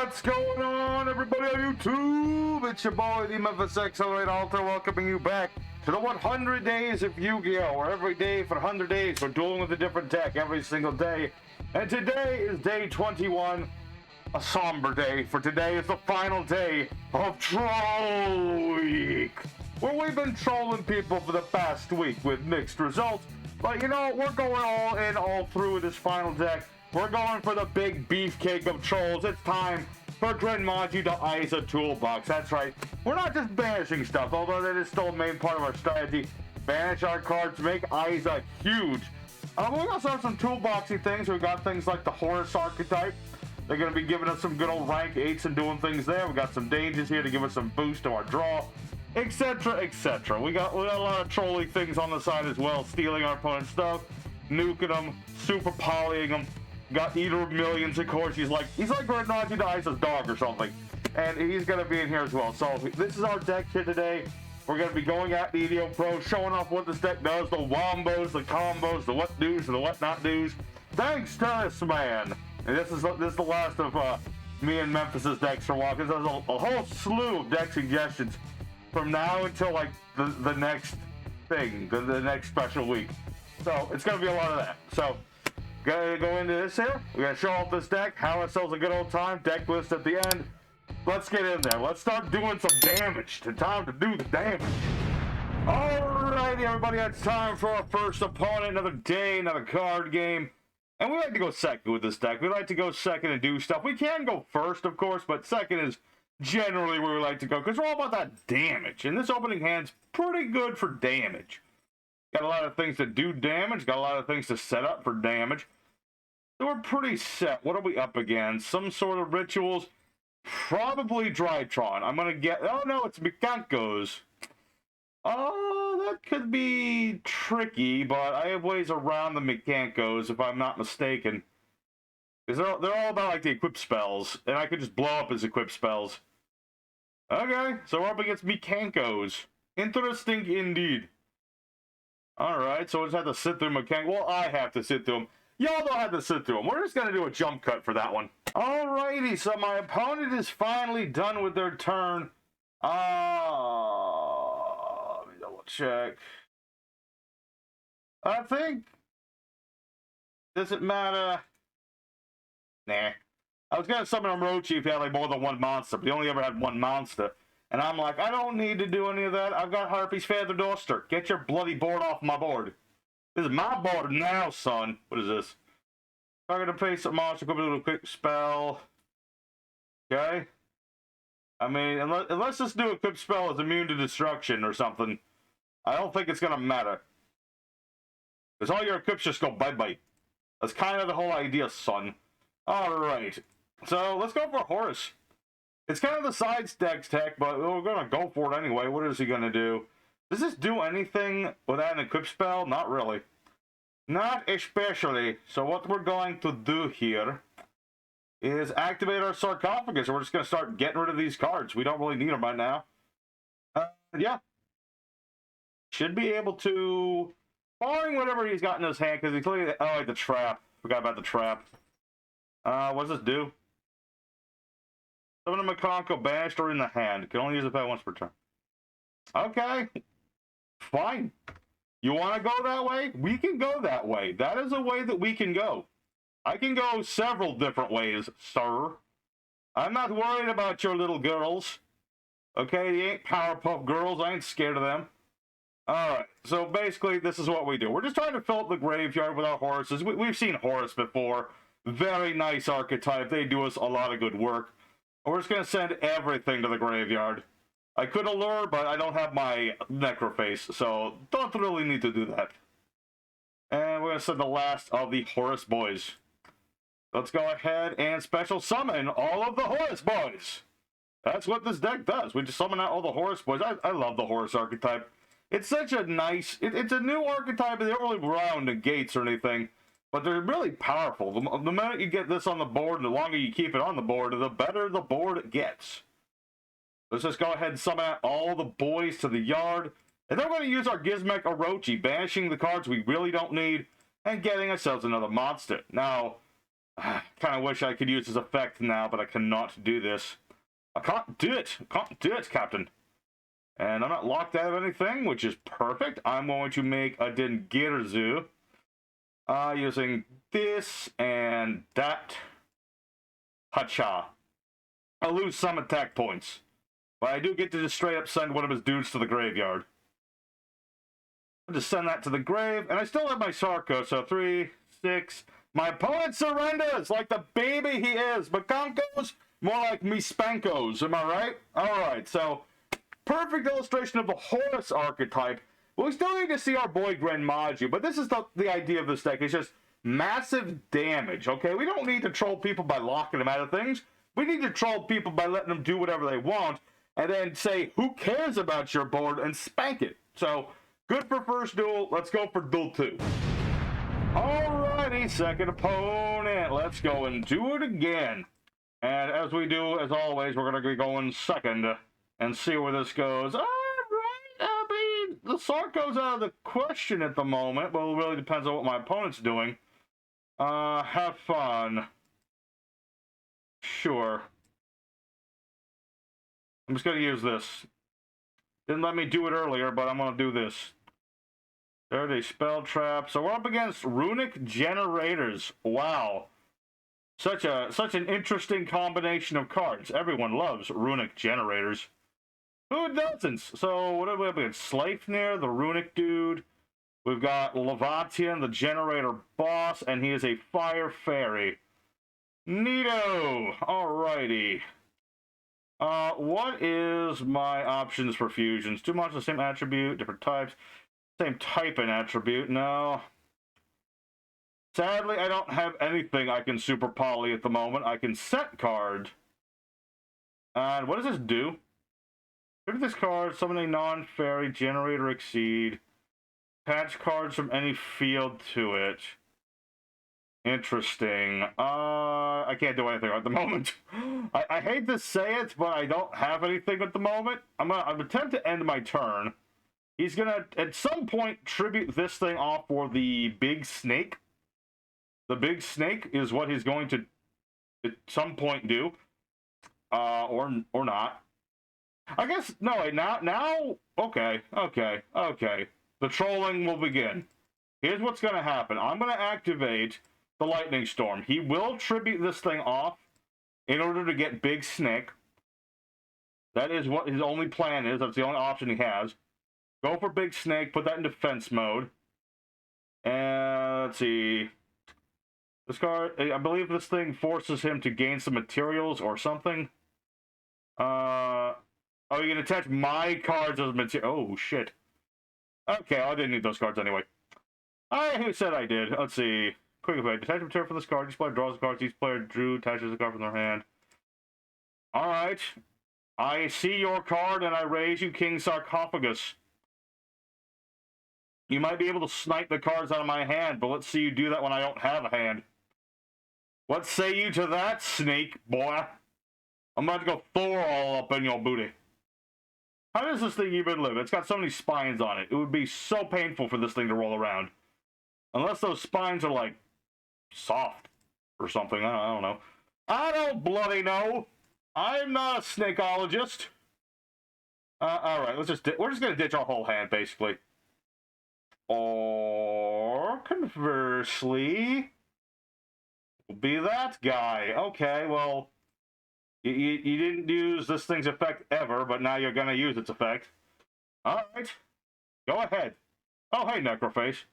What's going on, everybody on YouTube? It's your boy, the Metaphys Invoked welcoming you back to the 100 Days of Yu-Gi-Oh! Where every day for 100 days we're dueling with a different deck every single day. And today is day 21, a somber day, for today is the final day of Troll Week, where we've been trolling people for the past week with mixed results. But you know, we're going all in, all through with this final deck. We're going for the big beefcake of trolls. It's time for Gren Maju to ice a Toolbox. That's right. We're not just banishing stuff, although that is still a main part of our strategy. Banish our cards, make Isa huge. We also have some toolboxy things. We've got things like the Horus archetype. They're going to be giving us some good old rank 8s and doing things there. We've got some dangers here to give us some boost to our draw, etc., etc. We got a lot of trolly things on the side as well, stealing our opponent's stuff, nuking them, super polying them. Got Eater of Millions, of course. He's like Gren Maju to Isa's dog or something. And he's going to be in here as well. So this is our deck here today. We're going to be going at the Yugioh Pro, showing off what this deck does, the wombos, the combos, the what do's, and the what not do's. Thanks to this man. And this is the last of me and Metaphys's decks for a while, because there's a whole slew of deck suggestions from now until like the next thing, the next special week. So it's going to be a lot of that. So gonna go into this here. We're gonna show off this deck, have ourselves a good old time, deck list at the end. Let's get in there. Let's start doing some damage. It's time to do the damage. Alrighty, everybody, it's time for our first opponent. Another day, another card game. And we like to go second with this deck. We like to go second and do stuff. We can go first, of course, but second is generally where we like to go, because we're all about that damage. And this opening hand's pretty good for damage. Got a lot of things to do damage, got a lot of things to set up for damage. So we're pretty set. What are we up against? Some sort of rituals? Probably Drytron. I'm going to get... Oh, no, it's Mikanko's. Oh, that could be tricky, but I have ways around the Mikankos, if I'm not mistaken. Because they're all about, like, the equip spells, and I could just blow up his equip spells. Okay, so we're up against Mikankos. Interesting indeed. Alright, so we'll just have to sit through Mikanko. Well, I have to sit through him. Y'all don't have to sit through them. We're just going to do a jump cut for that one. Alrighty, so my opponent is finally done with their turn. Let me double check. I think... Does it matter? Nah. I was going to summon Orochi if he had like more than one monster, but he only ever had one monster. And I'm like, I don't need to do any of that. I've got Harpy's Feathered Oyster. Get your bloody board off my board. This is my board now, son. What is this? I'm going to face a monster, go do a quick spell. Okay? I mean, unless this new equipped spell is immune to destruction or something, I don't think it's going to matter. Because all your equips just go bye-bye. That's kind of the whole idea, son. Alright. So, let's go for Horus. It's kind of the side stacks tech, but we're going to go for it anyway. What is he going to do? Does this do anything without an equip spell? Not really. Not especially. So what we're going to do here is activate our sarcophagus. We're just going to start getting rid of these cards. We don't really need them right now. Yeah. Should be able to... Barring whatever he's got in his hand, because he's clearly... Oh, the trap. Forgot about the trap. What does this do? Summon a Mikanko banished or in the hand. Can only use it once per turn. Okay. Fine. You want to go that way? We can go that way. That is a way that we can go. I can go several different ways, sir. I'm not worried about your little girls. Okay, they ain't Powerpuff Girls. I ain't scared of them. Alright, so basically this is what we do. We're just trying to fill up the graveyard with our Horuses. We've seen Horus before. Very nice archetype. They do us a lot of good work. We're just going to send everything to the graveyard. I could allure, but I don't have my Necroface, so don't really need to do that. And we're going to send the last of the Horus boys. Let's go ahead and special summon all of the Horus boys. That's what this deck does. We just summon out all the Horus boys. I love the Horus archetype. It's such a nice... It's a new archetype, and they don't really rely on negates or anything, but they're really powerful. The minute you get this on the board, and the longer you keep it on the board, the better the board gets. Let's just go ahead and summon out all the boys to the yard. And then we're going to use our Gizmek Orochi, banishing the cards we really don't need, and getting ourselves another monster. Now, Kind of wish I could use his effect now, but I cannot do this. I can't do it. I can't do it, Captain. And I'm not locked out of anything, which is perfect. I'm going to make a Dengirzu using this and that. Hacha. I'll lose some attack points, but I do get to just straight up send one of his dudes to the graveyard. I'll just send that to the grave, and I still have my Sarko, so 3, 6. My opponent surrenders like the baby he is. Mikanko's more like Mispanko's, am I right? Alright, so perfect illustration of the Horus archetype. We still need to see our boy Gren Maju, but this is the idea of this deck. It's just massive damage, okay? We don't need to troll people by locking them out of things. We need to troll people by letting them do whatever they want, and then say, who cares about your board, and spank it. So, good for first duel. Let's go for duel 2. Alrighty, second opponent. Let's go and do it again. And as we do, as always, we're going to be going second and see where this goes. Alright, I mean, the Sarko's out of the question at the moment. Well, it really depends on what my opponent's doing. Have fun. Sure. I'm just going to use this. Didn't let me do it earlier, but I'm going to do this. There's a spell trap. So we're up against Runick Generators. Wow. Such an interesting combination of cards. Everyone loves Runick Generators. Who doesn't? So what do we have? We have Sleipnir, the Runick dude. We've got Levatian, the Generator boss, and he is a Fire Fairy. Neato! Alrighty. What is my options for fusions? Too much of the same attribute, different types. Same type and attribute, no. Sadly, I don't have anything I can super poly at the moment. I can set card. And what does this do? Look at this card, summon a non-fairy, generator exceed. Attach cards from any field to it. Interesting. I can't do anything at the moment. I hate to say it, but I don't have anything at the moment. I'm gonna attempt to end my turn. He's gonna, at some point, tribute this thing off for the big snake. The big snake is what he's going to, at some point, do. Or not. I guess, no, wait, now, okay. The trolling will begin. Here's what's gonna happen. I'm gonna activate the Lightning Storm. He will tribute this thing off in order to get Big Snake. That is what his only plan is. That's the only option he has. Go for Big Snake, put that in defense mode. And let's see. This card, I believe this thing forces him to gain some materials or something. Oh, you can attach my cards as material. Oh, shit. Okay, I didn't need those cards anyway. Who said I did? Let's see. Quick effect. Attach material from this card. Each player draws the cards each player drew, attaches the card from their hand. Alright. I see your card and I raise you King Sarcophagus. You might be able to snipe the cards out of my hand, but let's see you do that when I don't have a hand. What say you to that, snake boy? I'm about to go Thor all up in your booty. How does this thing even live? It's got so many spines on it. It would be so painful for this thing to roll around. Unless those spines are, like, soft or something. I don't know. I don't bloody know. I'm not a snakeologist. Alright, we're just gonna ditch our whole hand, basically. Or, conversely, we'll be that guy. Okay, well, you didn't use this thing's effect ever, but now you're gonna use its effect. Alright, go ahead. Oh, hey, Necroface.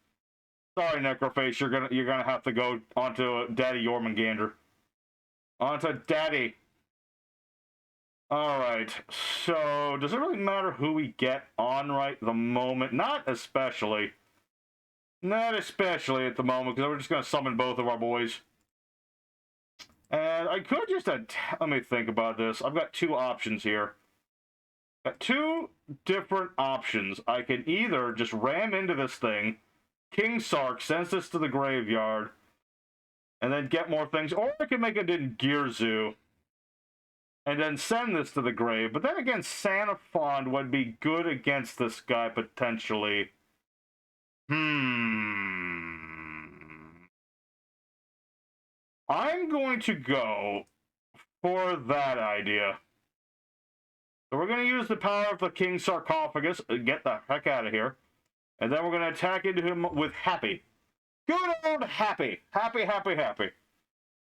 Sorry, Necroface, you're gonna have to go onto Daddy Jormungandr. Onto Daddy. Alright, so does it really matter who we get on right the moment? Not especially. Not especially at the moment, because we're just gonna summon both of our boys. And I could just, let me think about this. I've got two options here. Got two different options. I can either just ram into this thing, King Sark sends this to the graveyard, and then get more things, or I can make it in Gearzu, and then send this to the grave. But then again, Sanafond would be good against this guy, potentially. I'm going to go for that idea. So we're going to use the power of the King's Sarcophagus and get the heck out of here. And then we're going to attack into him with Happy. Good old Happy. Happy, happy, happy.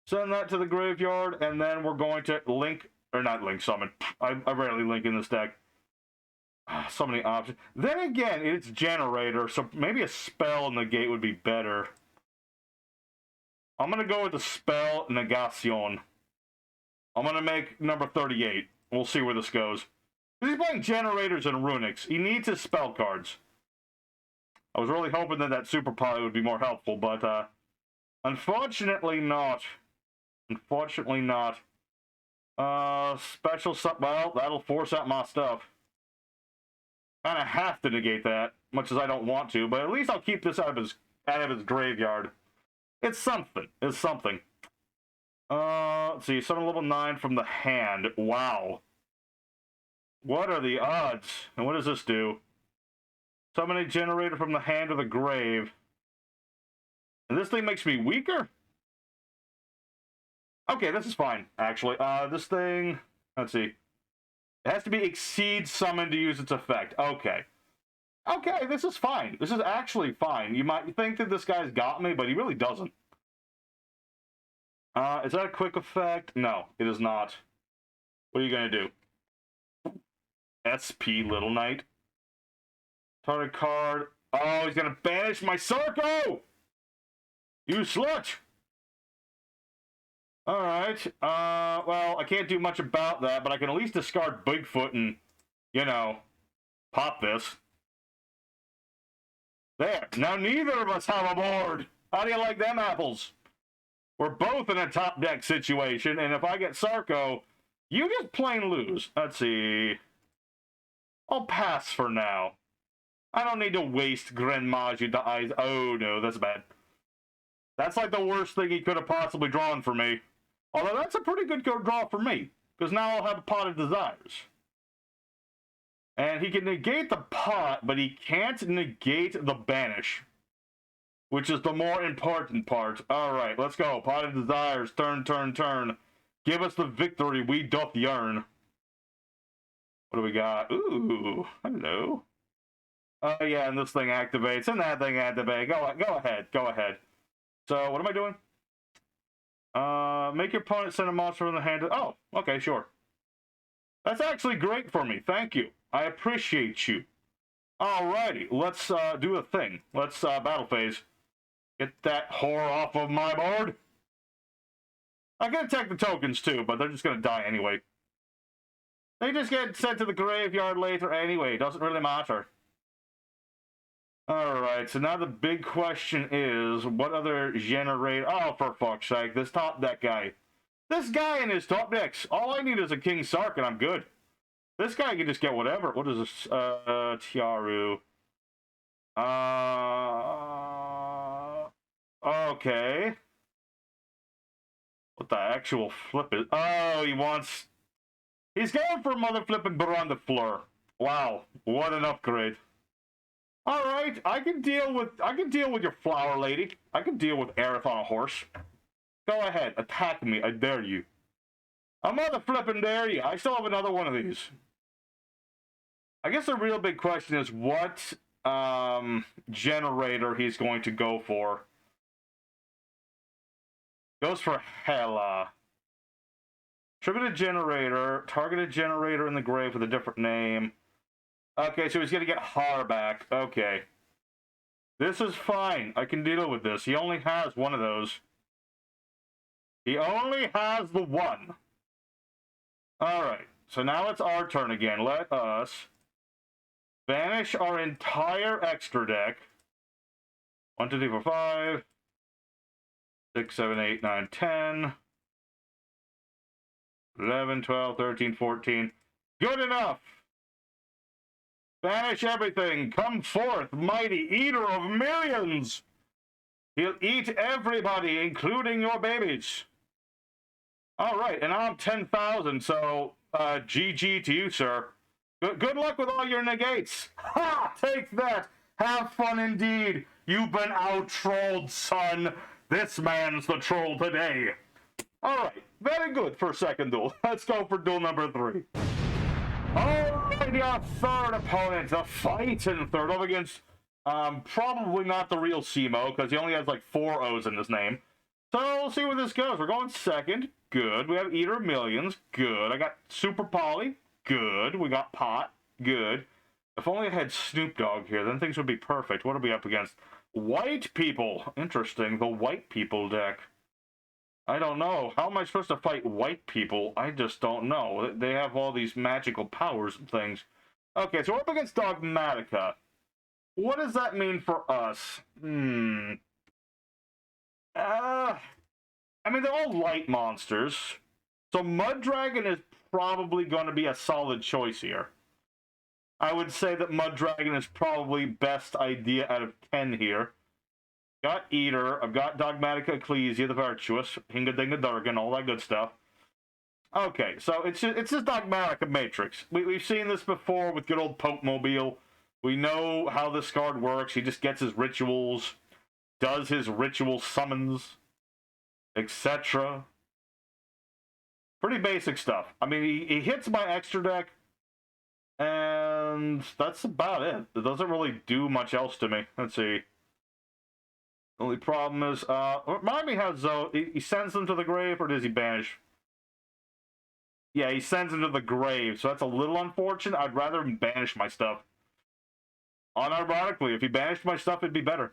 Send that to the graveyard, and then we're going to link, or not link, summon. I rarely link in this deck. So many options. Then again, it's Generator, so maybe a spell negate would be better. I'm going to go with the spell Negation. I'm going to make number 38. We'll see where this goes. He's playing Generators and Runics. He needs his spell cards. I was really hoping that that Super Poly would be more helpful, but unfortunately not. Unfortunately not. Special stuff. Well, that'll force out my stuff. Kind of have to negate that, much as I don't want to, but at least I'll keep this out of his graveyard. It's something. It's something. Let's see. Summon level 9 from the hand. Wow. What are the odds? And what does this do? Summon a generator from the hand or the grave. And this thing makes me weaker? Okay, this is fine, actually. This thing... Let's see. It has to be exceed summon to use its effect. Okay. Okay, this is fine. This is actually fine. You might think that this guy's got me, but he really doesn't. Is that a quick effect? No, it is not. What are you going to do? SP Little Knight. Target card. Oh, he's going to banish my Sarko! You slut! Alright. Well, I can't do much about that, but I can at least discard Bigfoot and, you know, pop this. There. Now neither of us have a board. How do you like them apples? We're both in a top deck situation, and if I get Sarko, you just plain lose. Let's see. I'll pass for now. I don't need to waste Gren Maju to eyes. Oh no, that's bad. That's like the worst thing he could have possibly drawn for me. Although that's a pretty good draw for me, because now I'll have a Pot of Desires. And he can negate the pot, but he can't negate the banish, which is the more important part. Alright, let's go. Pot of Desires, turn, turn, turn. Give us the victory we doth yearn. What do we got? Ooh, hello. Oh yeah, and this thing activates, and that thing activates. Go ahead, go ahead. So, what am I doing? Make your opponent send a monster from the hand. Oh, okay, sure. That's actually great for me. Thank you. I appreciate you. Alrighty, let's do a thing. Let's battle phase. Get that whore off of my board. I can attack the tokens too, but they're just gonna die anyway. They just get sent to the graveyard later anyway. Doesn't really matter. Alright, so now the big question is, what other generator... Oh, for fuck's sake, this top deck guy. This guy and his top decks. All I need is a King Sark and I'm good. This guy can just get whatever. What is this? Tiaru. Okay. What the actual flip is... Oh, he wants... He's going for mother flipping Baron de Fleur. Wow, what an upgrade. Alright, I can deal with your flower lady. I can deal with Aerith on a horse. Go ahead, attack me, I dare you. I'm mother flipping dare you. I still have another one of these. I guess the real big question is what generator he's going to go for. Goes for Hela. Tribute a generator, target a generator in the grave with a different name. Okay, so he's going to get Har back. Okay. This is fine. I can deal with this. He only has one of those. He only has the one. Alright, so now it's our turn again. Let us banish our entire extra deck. 1, 2, 3, 4, 5, 6, 7, 8, 9, 10, 11, 12, 13, 14. Good enough! Banish everything! Come forth, mighty eater of millions! He'll eat everybody, including your babies. Alright, and I'm 10,000, so GG to you, sir. Good luck with all your negates. Ha! Take that! Have fun indeed! You've been out-trolled, son! This man's the troll today! Alright, very good for second duel. Let's go for duel number 3. Alright, our third opponent, the fight in third, up against probably not the real Simo, because he only has like 4 O's in his name. So we'll see where this goes. We're going second. Good. We have Eater of Millions. Good. I got Super Polly. Good. We got Pot. Good. If only I had Snoop Dogg here, then things would be perfect. What are we up against? White people. Interesting. The white people deck. I don't know. How am I supposed to fight white people? I just don't know. They have all these magical powers and things. Okay, so we're up against Dogmatika. What does that mean for us? I mean, they're all light monsters. So Mud Dragon is probably going to be a solid choice here. I would say that Mud Dragon is probably best idea out of 10 here. Got Eater. I've got Dogmatika, Ecclesia, the Virtuous, Hinga Dinga Durgan, all that good stuff. Okay, so it's just Dogmatika Matrix. We've seen this before with good old Pope-mobile. We know how this card works. He just gets his rituals, does his ritual summons, etc. Pretty basic stuff. I mean, he hits my extra deck, and that's about it. It doesn't really do much else to me. Let's see. The only problem is, remind me how he sends them to the grave, or does he banish? Yeah, he sends them to the grave, so that's a little unfortunate. I'd rather him banish my stuff. Unironically, if he banished my stuff, it'd be better.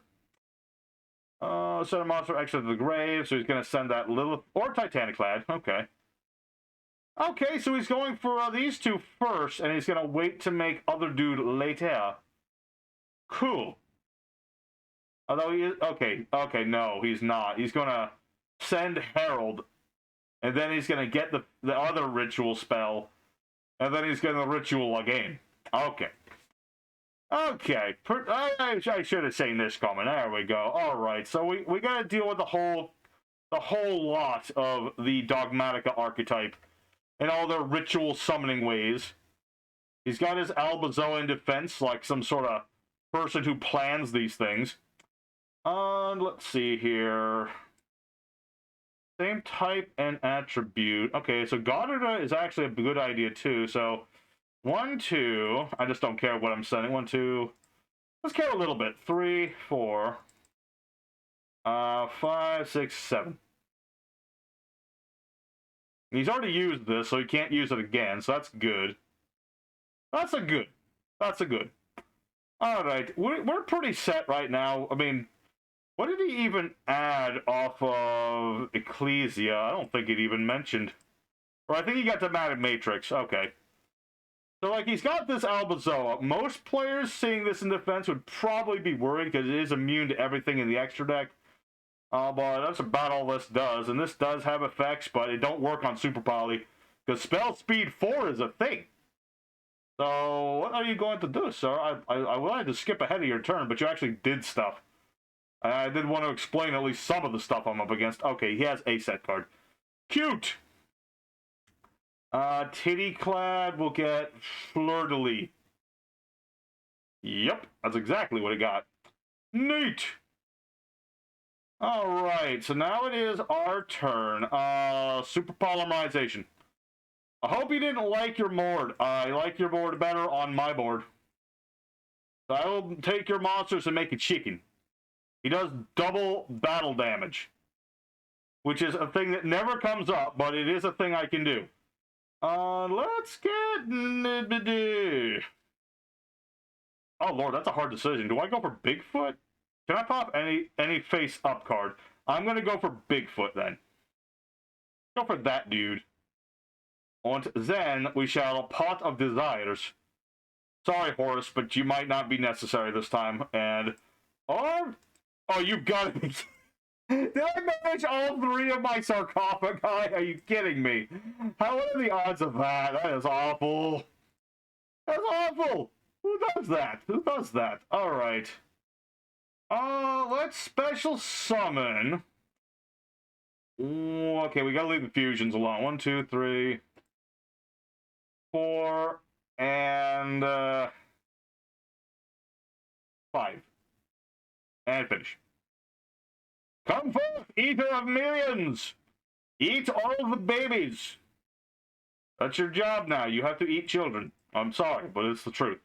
Send a monster extra to the grave, so he's going to send that Lilith, or Titaniclad. Okay. Okay, so he's going for these two first, and he's going to wait to make other dude later. Cool. Although he is... Okay, no, he's not. He's going to send Herald, and then he's going to get the other ritual spell, and then he's going to ritual again. Okay. Okay. I should have seen this coming. There we go. All right, so we got to deal with the whole lot of the Dogmatika archetype and all their ritual summoning ways. He's got his Albazoa in defense, like some sort of person who plans these things. Let's see here. Same type and attribute. Okay, so Goddard is actually a good idea too. So 1, 2. I just don't care what I'm sending. 1, 2. Let's care a little bit. 3, 4. 5, 6, 7. He's already used this, so he can't use it again, so that's good. That's a good. Alright, we're pretty set right now. I mean, what did he even add off of Ecclesia? I don't think it even mentioned. Or I think he got the Matted Matrix. Okay. So, like, he's got this Albazoa. Most players seeing this in defense would probably be worried because it is immune to everything in the extra deck. But that's about all this does. And this does have effects, but it don't work on Super Poly. Because Spell Speed 4 is a thing. So, what are you going to do, sir? I wanted to skip ahead of your turn, but you actually did stuff. I did want to explain at least some of the stuff I'm up against. Okay, he has a set card. Cute! Tittyclad will get Fleur de Lis. Yep, that's exactly what it got. Neat! Alright, so now it is our turn. Super Polymerization. I hope you didn't like your board. I like your board better on my board. So I will take your monsters and make a chicken. He does double battle damage, which is a thing that never comes up, but it is a thing I can do. Let's get... Oh, Lord, that's a hard decision. Do I go for Bigfoot? Can I pop any face-up card? I'm going to go for Bigfoot, then. Go for that dude. And then we shall Pot of Desires. Sorry, Horace, but you might not be necessary this time. And... Oh, you've got me. Did I manage all 3 of my sarcophagi? Are you kidding me? How are the odds of that? That is awful. That's awful. Who does that? Who does that? Alright. Let's special summon. Okay, we gotta leave the fusions alone. 1, 2, 3, 4, and 5. And finish. Come forth, Eater of Millions! Eat all the babies. That's your job now. You have to eat children. I'm sorry, but it's the truth.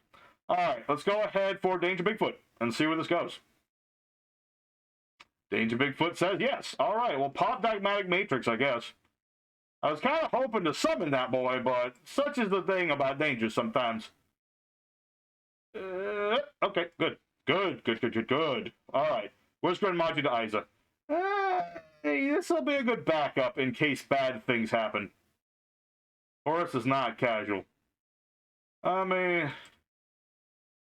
Alright, let's go ahead for Danger Bigfoot and see where this goes. Danger Bigfoot says yes. Alright, well, pop Dogmatic Matrix, I guess. I was kind of hoping to summon that boy, but such is the thing about Danger sometimes. Okay, good. Good. Alright, where's Gren Maju to Isa? This'll be a good backup in case bad things happen. Horus is not casual. I mean,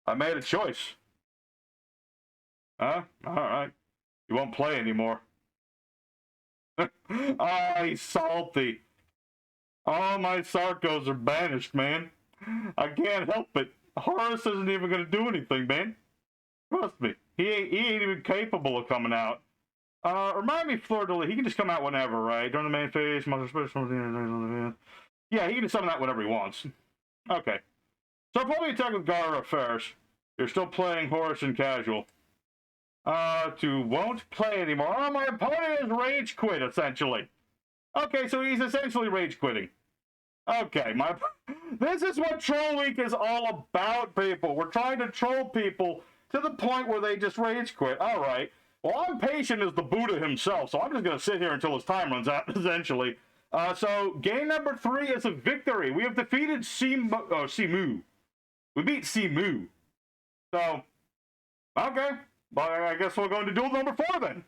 I made a choice. Huh? Alright. You won't play anymore. Ah, he's salty. All my Sarkos are banished, man. I can't help it. Horus isn't even gonna do anything, man. Trust me. He ain't even capable of coming out. Remind me, Fleur de Lis, he can just come out whenever, right? During the main phase, yeah, he can just summon that whenever he wants. Okay. So probably attack with Gara first. You're still playing Horus in casual. To won't play anymore. Oh, my opponent is rage quit, essentially. Okay, so he's essentially rage quitting. Okay, this is what Troll Week is all about, people. We're trying to troll people to the point where they just rage quit. Alright. Well, I'm patient as the Buddha himself, so I'm just going to sit here until his time runs out, essentially. So, game number 3 is a victory. We have defeated Simu. We beat Simu. So, okay. But I guess we're going to duel number 4 then.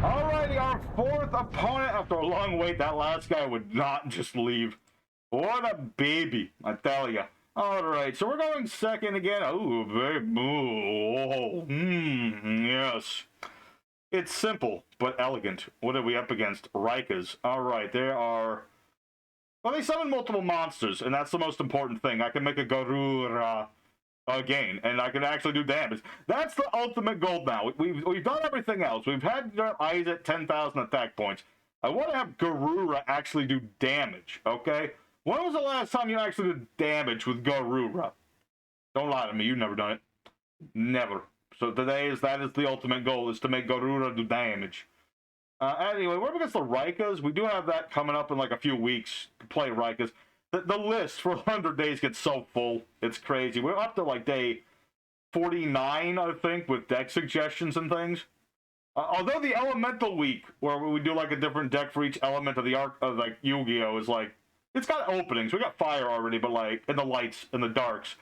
Alrighty, our 4th opponent. After a long wait, that last guy would not just leave. What a baby, I tell ya. Alright, so we're going second again. Oh, very... yes. It's simple, but elegant. What are we up against? Raikas. Alright, there are... Well, they summon multiple monsters, and that's the most important thing. I can make a Garura again, and I can actually do damage. That's the ultimate goal now. We've done everything else. We've had our eyes at 10,000 attack points. I want to have Garura actually do damage, okay? When was the last time you actually did damage with Garura? Don't lie to me, you've never done it. Never. So that is the ultimate goal, is to make Garura do damage. Anyway, we're up against the Raikas. We do have that coming up in like a few weeks to play Raikas. The list for 100 days gets so full. It's crazy. We're up to like day 49, I think, with deck suggestions and things. Although the Elemental Week, where we do like a different deck for each element of the arc of like Yu-Gi-Oh! Is like, it's got openings. We got fire already, but like in the lights and the darks.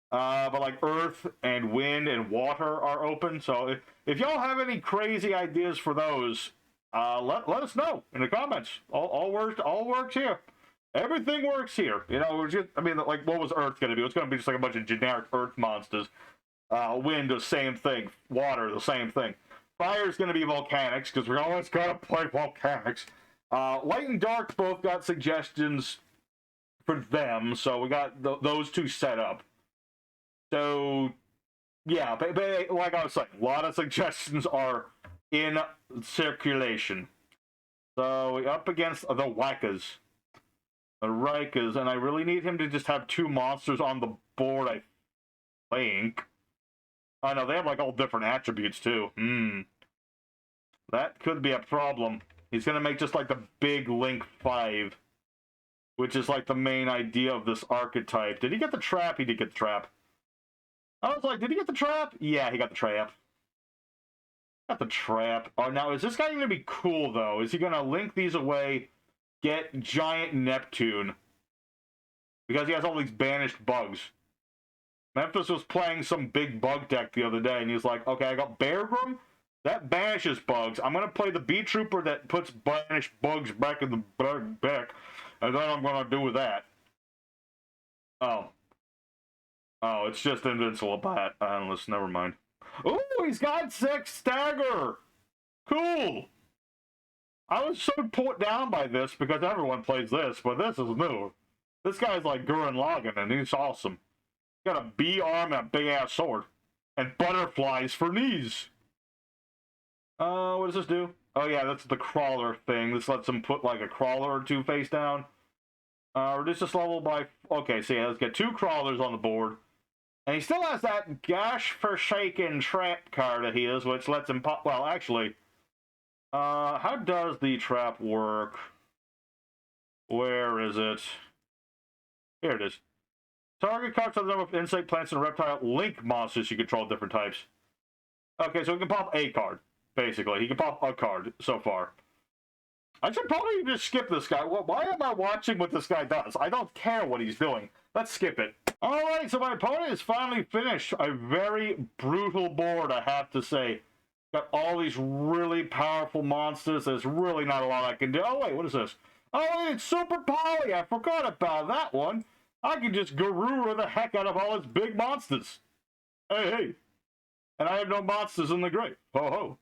But like earth and wind and water are open. So if y'all have any crazy ideas for those, let us know in the comments. All works here. Everything works here. You know, I mean, like, what was Earth going to be? It's going to be just like a bunch of generic Earth monsters. Wind, the same thing. Water, the same thing. Fire is going to be volcanics, because we always got to play volcanics. Light and Dark both got suggestions for them, so we got those two set up. So, yeah, but like I was saying, a lot of suggestions are in circulation. So, we're up against the Wackas. The Raikas, and I really need him to just have 2 monsters on the board, I think. I know, they have like all different attributes too. That could be a problem. He's gonna make just like the big Link 5, which is like the main idea of this archetype. Did he get the trap? He did get the trap. I was like, did he get the trap? Yeah, he got the trap. Got the trap. Oh, now is this guy gonna be cool though? Is he gonna link these away? Get Giant Neptune. Because he has all these banished bugs. Memphis was playing some big bug deck the other day, and he was like, okay, I got Beargrim. That banishes bugs. I'm going to play the B-Trooper that puts banished bugs back in the bug deck. And then I'm going to do with that. Oh. Oh, it's just Invincible Bat. Analyst, never mind. Ooh, he's got 6 Stagger. Cool. I was so put down by this because everyone plays this, but this is new. This guy's like Gurren Lagann, and he's awesome. Got a B arm and a big ass sword. And butterflies for knees. What does this do? Oh yeah, that's the crawler thing. This lets him put like a crawler or 2 face down. Reduce this level by... Okay, so yeah, let's get 2 crawlers on the board. And he still has that Gash Forsaken Trap card of his, which lets him pop... Well, actually... How does the trap work? Where is it? Here it is. Target cards have the number of insect, plants, and reptile link monsters you control different types. Okay, so he can pop a card, basically. He can pop a card so far. I should probably just skip this guy. Why am I watching what this guy does? I don't care what he's doing. Let's skip it. Alright, so my opponent is finally finished. A very brutal board, I have to say. Got all these really powerful monsters. There's really not a lot I can do. Oh, wait, what is this? Oh, it's Super Poly. I forgot about that one. I can just Garura the heck out of all its big monsters. Hey, hey. And I have no monsters in the grave. Ho,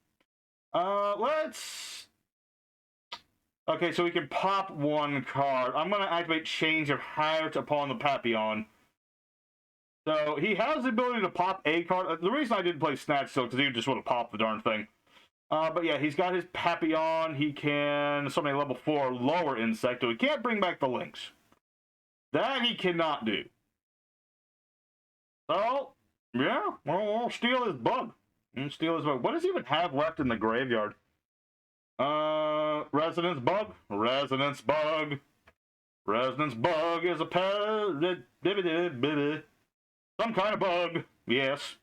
ho. Let's... Okay, so we can pop one card. I'm going to activate Change of Heart upon the Papillon. So, he has the ability to pop a card. The reason I didn't play Snatch Still, because he just would have popped the darn thing. But yeah, he's got his Papillon. He can summon a level 4 lower insect, so he can't bring back the links. That he cannot do. So, yeah, we'll steal his bug. We'll steal his bug. What does he even have left in the graveyard? Resonance Bug. Resonance Bug. Resonance Bug is a some kind of bug. Yes.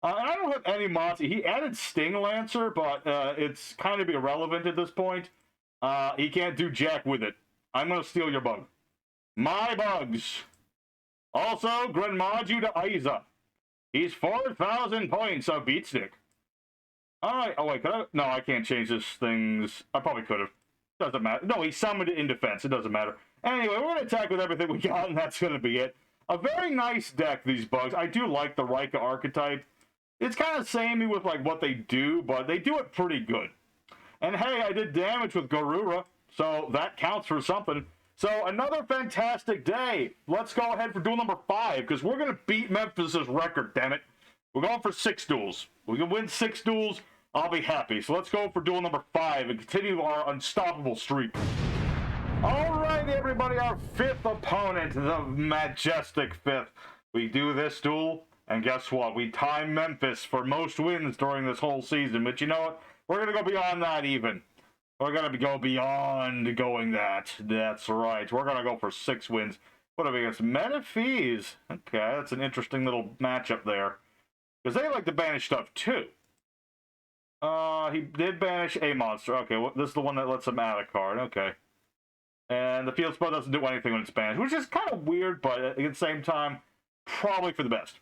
And I don't have any monster. He added Sting Lancer, but it's kind of irrelevant at this point. He can't do jack with it. I'm going to steal your bug. My bugs. Also, Gren Maju to Aiza. He's 4,000 points of Beatstick. Alright, oh wait, no, I can't change this things. I probably could have. Doesn't matter. No, he summoned it in defense. It doesn't matter. Anyway, we're going to attack with everything we got, and that's going to be it. A very nice deck, these bugs. I do like the Raika archetype. It's kind of samey with like what they do, but they do it pretty good. And hey, I did damage with Garura, so that counts for something. So another fantastic day. Let's go ahead for duel number 5, because we're going to beat Memphis' record, damn it. We're going for 6 duels. We can win 6 duels, I'll be happy. So let's go for duel number 5 and continue our unstoppable streak. Alright, everybody, our 5th opponent, the majestic 5th. We do this duel, and guess what? We time Memphis for most wins during this whole season. But you know what? We're going to go beyond that even. We're going to go beyond going that. That's right. We're going to go for 6 wins. What are we against? Metaphys. Okay, that's an interesting little matchup there. Because they like to banish stuff too. He did banish a monster. Okay, well, this is the one that lets him add a card. Okay. And the field spell doesn't do anything when it's banished, which is kind of weird, but at the same time, probably for the best.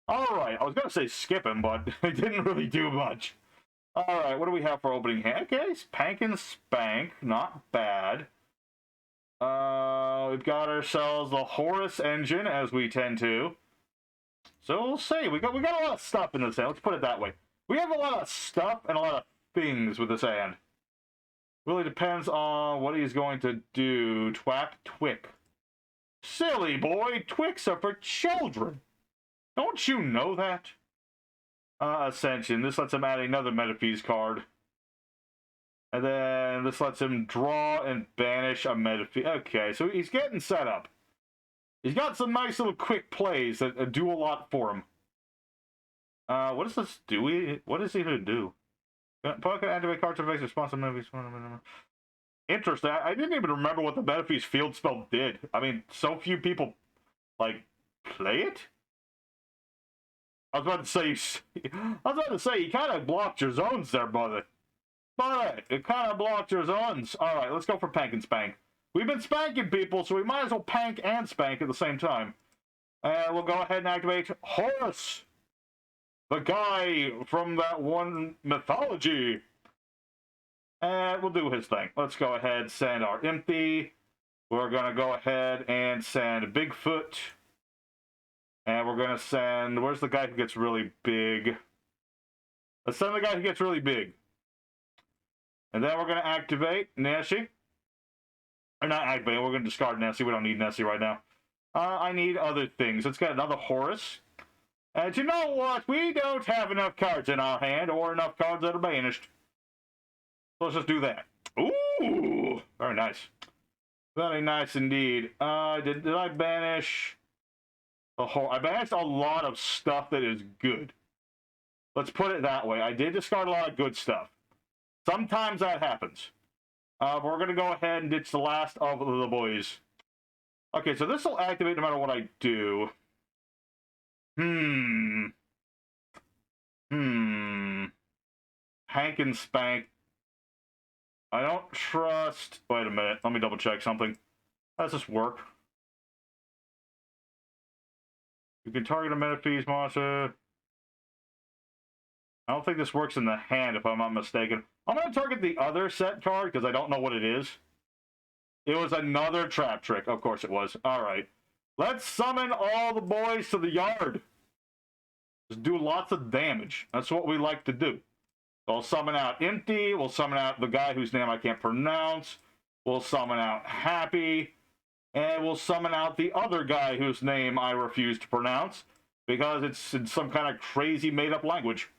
Alright, I was going to say skip him, but it didn't really do much. Alright, what do we have for opening hand? Okay, Spank and Spank, not bad. We've got ourselves the Horus engine, as we tend to. So we'll see. We got a lot of stuff in this hand. Let's put it that way. We have a lot of stuff and a lot of things with this hand. Really depends on what he's going to do. Twap Twick. Silly boy, Twicks are for children. Don't you know that? Ascension. This lets him add another Metaphys card. And then this lets him draw and banish a Metaphys. Okay, so he's getting set up. He's got some nice little quick plays that do a lot for him. What does this do? What is he going to do? Pocket activate cards to face response to Metaphys. Interesting. I didn't even remember what the Metaphys field spell did. I mean, so few people, like, play it? I was about to say, you kind of blocked your zones there, brother. But it kind of blocked your zones. Alright, let's go for Pank and Spank. We've been spanking people, so we might as well Pank and Spank at the same time. And we'll go ahead and activate Horus. The guy from that one mythology. And we'll do his thing. Let's go ahead and send our Empty. We're going to go ahead and send Bigfoot. And we're going to send... Where's the guy who gets really big? Let's send the guy who gets really big. And then we're going to activate Nessie. Or not activate, we're going to discard Nessie. We don't need Nessie right now. I need other things. Let's get another Horus. And you know what? We don't have enough cards in our hand, or enough cards that are banished. So let's just do that. Ooh! Very nice. Very nice indeed. Did I banish... I banished a lot of stuff that is good. Let's put it that way. I did discard a lot of good stuff. Sometimes that happens. We're going to go ahead and ditch the last of the boys. Okay, so this will activate no matter what I do. Hank and Spank. I don't trust... Wait a minute. Let me double check something. How does this work? You can target a Metaphys monster. I don't think this works in the hand, if I'm not mistaken. I'm going to target the other set card, because I don't know what it is. It was another trap trick. Of course it was. Alright. Let's summon all the boys to the yard. Just do lots of damage. That's what we like to do. We'll summon out Empty. We'll summon out the guy whose name I can't pronounce. We'll summon out Happy. And we'll summon out the other guy whose name I refuse to pronounce, because it's in some kind of crazy made-up language.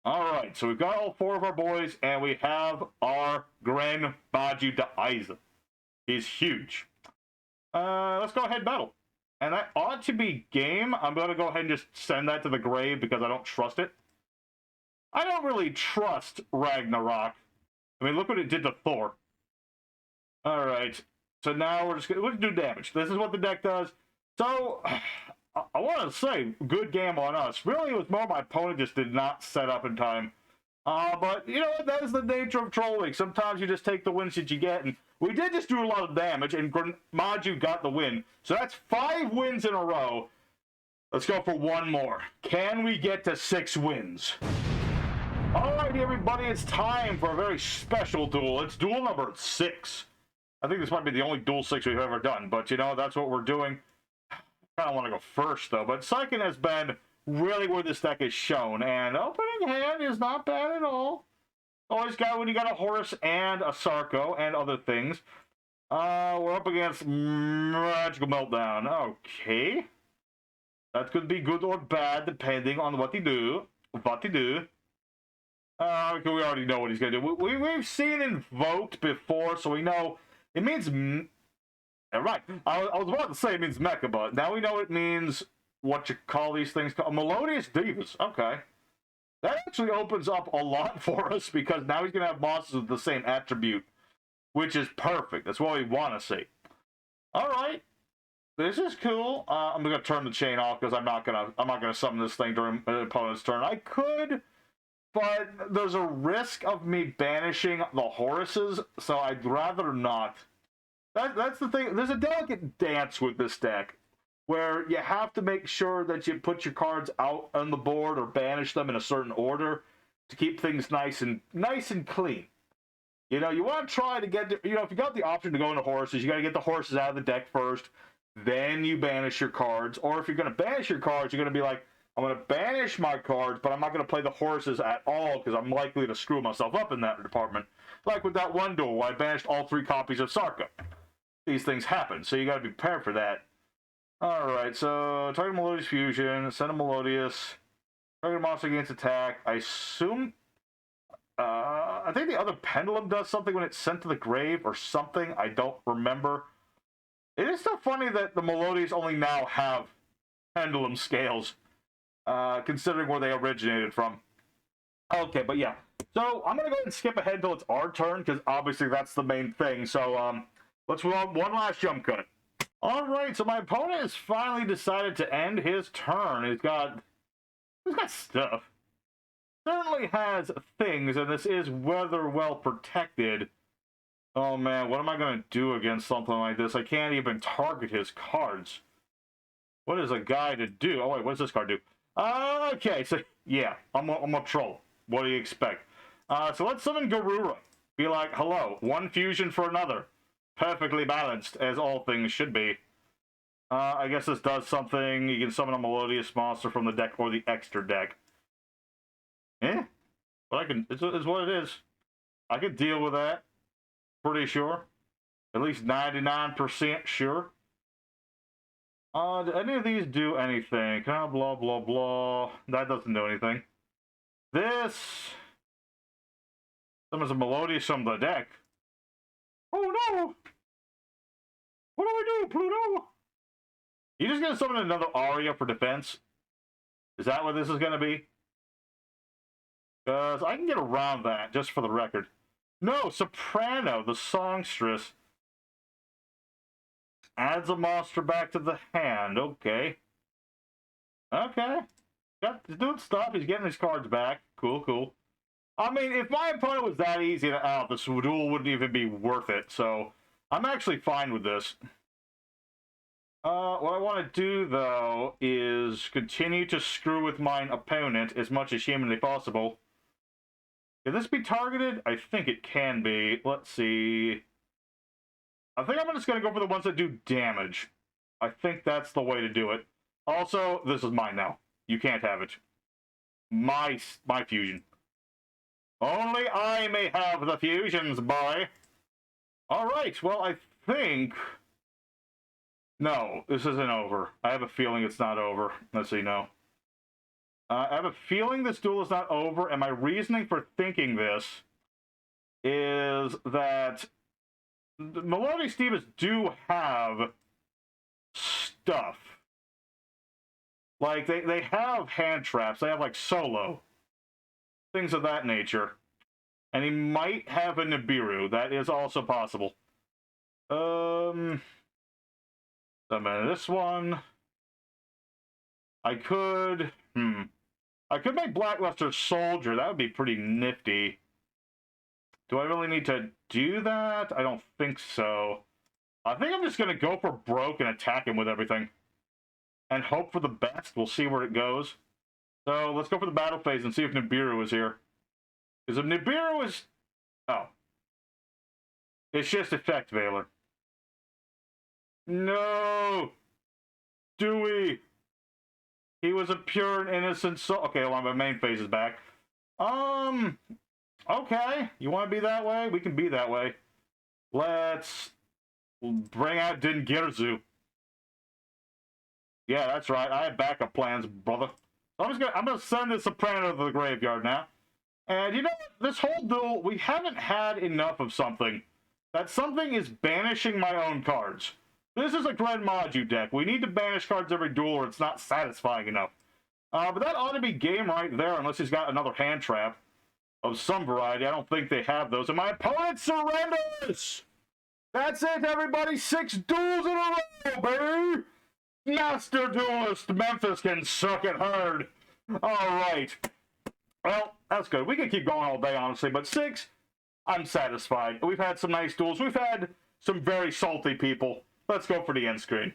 Alright, so we've got all 4 of our boys, and we have our Gren Maju to Isa. He's huge. Let's go ahead and battle. And that ought to be game. I'm going to go ahead and just send that to the grave, because I don't trust it. I don't really trust Ragnarok. I mean, look what it did to Thor. Alright. So now we're just going to do damage. This is what the deck does. So, I want to say, good game on us. Really, it was more my opponent just did not set up in time. But, you know what? That is the nature of trolling. Sometimes you just take the wins that you get. And we did just do a lot of damage, and Gren Maju got the win. So that's 5 wins in a row. Let's go for one more. Can we get to 6 wins? Alrighty, everybody. It's time for a very special duel. It's duel number 6. I think this might be the only duel 6 we've ever done, but, you know, that's what we're doing. I kind of want to go first, though, but second has been really where this deck is shown, and opening hand is not bad at all. Always got when you got a Horus and a Sarko and other things. We're up against Magical Meltdown. Okay. That could be good or bad, depending on what he do. We already know what he's going to do. We've seen Invoked before, so we know... It means... Right. I was about to say it means mecha, but now we know it means what you call these things. Melodious Divas. Okay. That actually opens up a lot for us, because now he's going to have monsters with the same attribute, which is perfect. That's what we want to see. Alright. This is cool. I'm going to turn the chain off, because I'm not gonna summon this thing during an opponent's turn. I could... But there's a risk of me banishing the Horuses, so I'd rather not. That's the thing. There's a delicate dance with this deck, where you have to make sure that you put your cards out on the board or banish them in a certain order to keep things nice and clean. You know, you want to try to get, if you got the option to go into Horuses, you got to get the Horuses out of the deck first, then you banish your cards. Or if you're going to banish your cards, you're going to be like, I'm going to banish my cards, but I'm not going to play the Horuses at all, because I'm likely to screw myself up in that department. Like with that one duel where I banished all 3 copies of Sarko. These things happen, so you got to be prepared for that. Alright, so target Melodious Fusion, send a Melodious, target monster against attack. I assume... I think the other Pendulum does something when it's sent to the grave or something. I don't remember. It is so funny that the Melodious only now have Pendulum scales. Considering where they originated from. Okay, but yeah. So, I'm going to go ahead and skip ahead until it's our turn, because obviously that's the main thing. So, let's run one last jump cut. Alright, so my opponent has finally decided to end his turn. He's got stuff. Certainly has things, and this is rather well protected. Oh man, what am I going to do against something like this? I can't even target his cards. What is a guy to do? Oh wait, what does this card do? Okay, so yeah, I'm a troll. What do you expect? So let's summon Garura. Be like, hello, one fusion for another. Perfectly balanced, as all things should be. I guess this does something. You can summon a Melodious monster from the deck or the extra deck. Eh? But it's what it is. I could deal with that. Pretty sure. At least 99% sure. Do any of these do anything? Blah, blah, blah. That doesn't do anything. This... Summons a Melodious from the deck. Oh no! What do I do, Pluto? You just gonna summon another Aria for defense? Is that what this is gonna be? Because I can get around that, just for the record. No, Soprano, the songstress. Adds a monster back to the hand. Okay. Okay. He's doing stuff. He's getting his cards back. Cool, cool. I mean, if my opponent was that easy to out, this duel wouldn't even be worth it. So, I'm actually fine with this. What I want to do, though, is continue to screw with my opponent as much as humanly possible. Can this be targeted? I think it can be. Let's see. I think I'm just going to go for the ones that do damage. I think that's the way to do it. Also, this is mine now. You can't have it. My fusion. Only I may have the fusions, boy. Alright, well, I think... No, this isn't over. I have a feeling it's not over. Let's see, no. I have a feeling this duel is not over, and my reasoning for thinking this is that the Melodious Divas do have stuff. Like, they have hand traps. They have, like, solo. Things of that nature. And he might have a Nibiru. That is also possible. This one. I could make Blackluster Soldier. That would be pretty nifty. Do I really need to do that? I don't think so. I think I'm just going to go for broke and attack him with everything. And hope for the best. We'll see where it goes. So, let's go for the battle phase and see if Nibiru is here. Because if Nibiru is... Oh. It's just Effect Veiler. No! Dewey! He was a pure and innocent soul. Okay, well, my main phase is back. Okay. You want to be that way? We can be that way. Let's bring out Dingirzu. Yeah, that's right. I have backup plans, brother. I'm gonna send this Soprano to the graveyard now. And you know what? This whole duel, we haven't had enough of something. That something is banishing my own cards. This is a Gren Maju deck. We need to banish cards every duel or it's not satisfying enough. But that ought to be game right there, unless he's got another hand trap of some variety. I don't think they have those. And my opponent surrenders! That's it, everybody. 6 duels in a row, baby! Master Duelist Memphis can suck it hard. Alright. Well, that's good. We can keep going all day, honestly, but 6, I'm satisfied. We've had some nice duels. We've had some very salty people. Let's go for the end screen.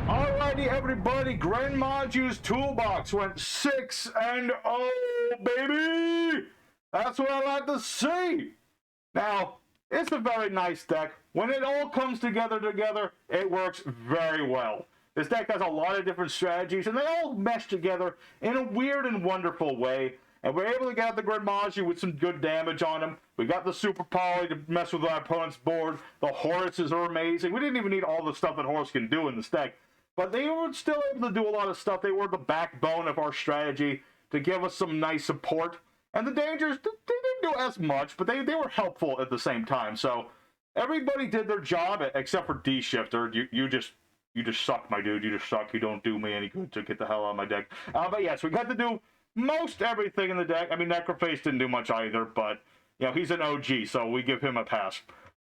Alrighty, everybody. Gren Maju's Toolbox went 6-0, baby! That's what I like to see. Now, it's a very nice deck. When it all comes together, it works very well. This deck has a lot of different strategies, and they all mesh together in a weird and wonderful way. And we're able to get out the Gren Maju with some good damage on him. We got the Super Poly to mess with our opponent's board. The Horuses are amazing. We didn't even need all the stuff that Horus can do in this deck. But they were still able to do a lot of stuff. They were the backbone of our strategy to give us some nice support. And the Dangers, they didn't do as much, but they were helpful at the same time. So everybody did their job, except for D-Shifter. You just suck, my dude. You just suck. You don't do me any good, so get the hell out of my deck. But yes, we got to do most everything in the deck. I mean, Necroface didn't do much either, but, you know, he's an OG, so we give him a pass.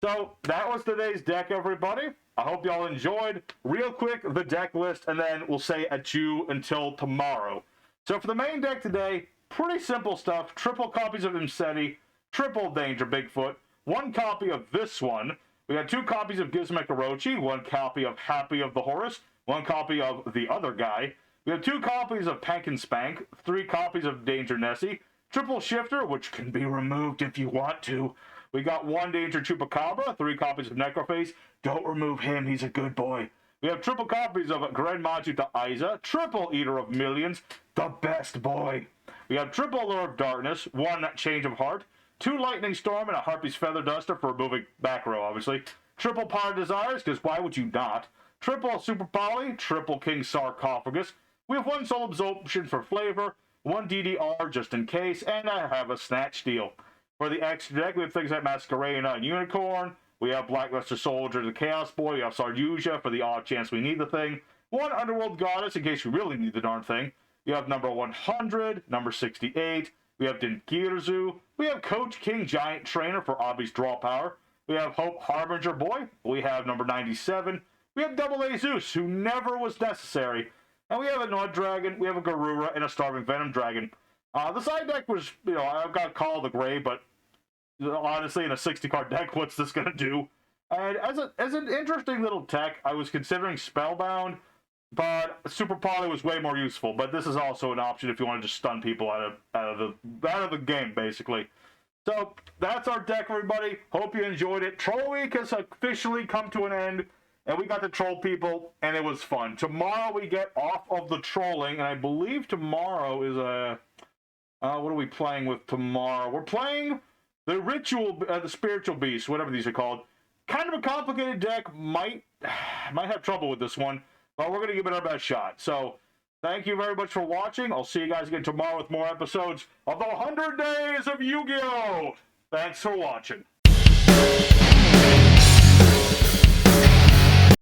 So, that was today's deck, everybody. I hope y'all enjoyed. Real quick, the deck list, and then we'll say adieu until tomorrow. So, for the main deck today, pretty simple stuff. Triple copies of Imseti, triple Danger Bigfoot, 1 copy of this one. We got 2 copies of Gizmek Orochi, 1 copy of Happy of the Horus, 1 copy of the other guy. We have 2 copies of Pank and Spank, 3 copies of Danger Nessie, triple Shifter, which can be removed if you want to. We got 1 Danger Chupacabra, 3 copies of Necroface. Don't remove him, he's a good boy. We have triple copies of Gren Maju to Aiza, triple Eater of Millions, the best boy. We have triple Lure of Darkness, 1 Change of Heart, 2 Lightning Storm, and a Harpy's Feather Duster for removing back row, obviously. Triple Power Desires, because why would you not? Triple Super Poly, triple King Sarcophagus. We have 1 Soul Absorption for flavor, 1 DDR just in case, and I have a Snatch Steal. For the extra deck, we have things like Masquerena and Unicorn. We have Blackluster Soldier, the Chaos Boy. We have Sarduja for the odd chance we need the thing. 1 Underworld Goddess in case we really need the darn thing. You have number 100, number 68, We have Dinkirzu. We have Coach King Giant Trainer for Obby's Draw Power. We have Hope Harbinger Boy. We have number 97. We have Double A Zeus, who never was necessary. And we have a Nod Dragon, we have a Garura, and a Starving Venom Dragon. The side deck was, I've got Call of the Grey, but honestly, in a 60-card deck, what's this going to do? And as an interesting little tech, I was considering Spellbound, but Super Poly was way more useful. But this is also an option if you want to just stun people out of the game, basically. So that's our deck, everybody. Hope you enjoyed it. Troll Week has officially come to an end, and we got to troll people, and it was fun. Tomorrow we get off of the trolling, and I believe tomorrow is a... what are we playing with tomorrow? We're playing the Ritual, the Spiritual Beast, whatever these are called. Kind of a complicated deck. Might have trouble with this one, but we're going to give it our best shot. So, thank you very much for watching. I'll see you guys again tomorrow with more episodes of the 100 Days of Yu-Gi-Oh! Thanks for watching.